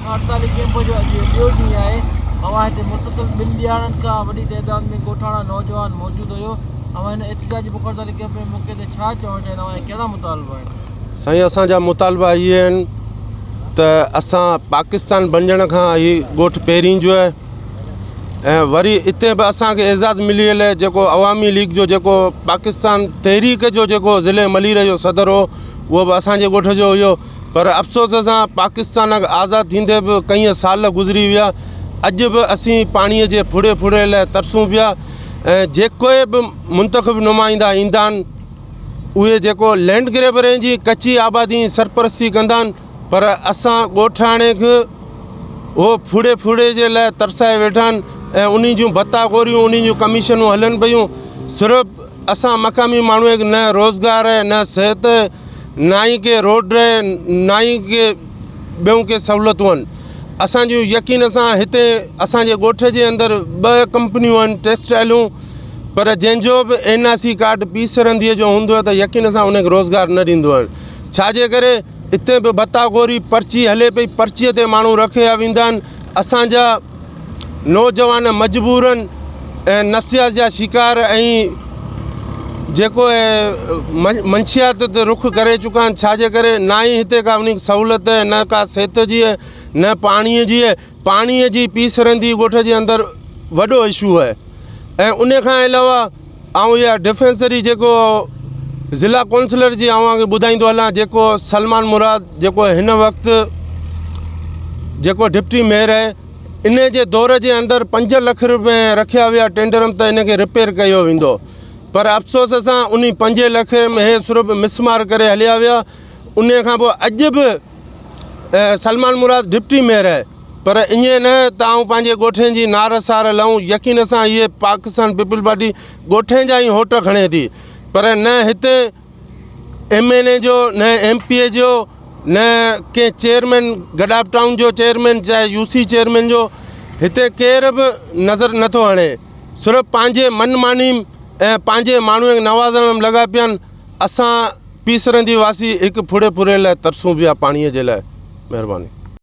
हड़ताली कैंप जो अॼु ॿियो ॾींहुं आहे। अवां हिते मुस्तक़िल 2 ॾियारनि खां वॾी तइदाद में ॻोठाणा नौजवान मौजूदु हुयो। अवां हिन एहतिजाजी बुख हड़ताली कैंप में मौक़े ते छा चवणु चाहींदा आहियो, कहिड़ा मुतालबा आहिनि? साईं, असांजा मुतालबा इहे आहिनि त असां पाकिस्तान बणजण खां हीउ ॻोठ पहिरीं जो आहे ऐं वरी हिते बि असांखे एज़ाज़ मिली वियल आहे। जेको अवामी लीग जो जेको पाकिस्तान तहरीक जो जेको ज़िले मलीर जो सदर हो उहो बि असांजे ॻोठ जो हुयो। पर अफ़सोस सां पाकिस्तान आज़ादु थींदे बि कई साल गुज़री विया। अॼु बि असीं पाणीअ जे फुड़े फुड़े लाइ तरसूं पिया ऐं जेके बि मुंतख़ब नुमाइंदा ईंदा आहिनि उहे जेको लैंड ग्रेबरें जी कची आबादी सरपरस्ती कंदा आहिनि, पर असां ॻोठाणे खे उहो फुड़े फुड़े जे लाइ तरसाए वेठा आहिनि ऐं उन जूं भत्ताखोरियूं उन जूं कमीशनूं हलनि पियूं। सिर्फ़ु असां मक़ामी माण्हूअ खे न रोज़गार आहे, न सिहत, ना ई के रोड आहे, ना ई के ॿियूं के सहूलियतूं आहिनि। असांजूं यकीन सां हिते असांजे ॻोठ जे अंदरि 2 कंपनियूं आहिनि टेक्सटाइलूं, पर जंहिंजो बि NRC कार्ड पीसरंदीअ जो हूंदो आहे त यकीन सां उनखे रोज़गार न ॾींदो आहे। छाजे करे हिते बि भत्ताखोरी पर्ची हले पई, पर्चीअ ते माण्हू रखिया वेंदा आहिनि। असांजा नौजवान मजबूरनि ऐं नफ़सियात जा शिकार ऐं जेको मंशियात ते रुख करे चुका आहिनि। छाजे करे ना ई हिते का उन सहूलियत आहे, न का सिहत जी आहे, न पाणीअ जी आहे। पाणीअ जी पीसरंदी ॻोठ जे अंदरि वॾो इशू आहे ऐं उन खां अलावा ऐं इहा डिफेंसरी जेको ज़िला काउंसलर जी अव्हांखे ॿुधाईंदो हलां, जेको सलमान मुराद जेको हिन वक़्तु जेको डिप्टी मेयर आहे, इन जे दौर जे अंदरि 5 लख रुपए रखिया विया टेंडर त इनखे रिपेयर कयो वेंदो। पर अफ़सोस सां उन 5 लख में हे सिर्फ़ु मिसमार करे हलिया विया। उन खां पोइ अॼु बि सलमान मुराद डिप्टी मेयर आहे, पर ईअं न त आऊं पंहिंजे ॻोठनि जी नार सार लहूं। यकीन सां इहे पाकिस्तान पीपल पार्टी ॻोठनि जा ई होट खणे थी, पर न हिते MNA जो, न MPA जो, न कंहिं चेयरमैन गडाप टाउन जो चेयरमैन, चाहे UC चेयरमैन जो हिते केर बि नज़र नथो हणे। सिर्फ़ु पंहिंजे मनमानी ऐं पंहिंजे माण्हूअ खे नवाज़ण में लॻा पिया आहिनि। असां पीसरंदी वासी हिकु फुड़े फुड़े लाइ तरसूं पिया पाणीअ जे लाइ। महिरबानी।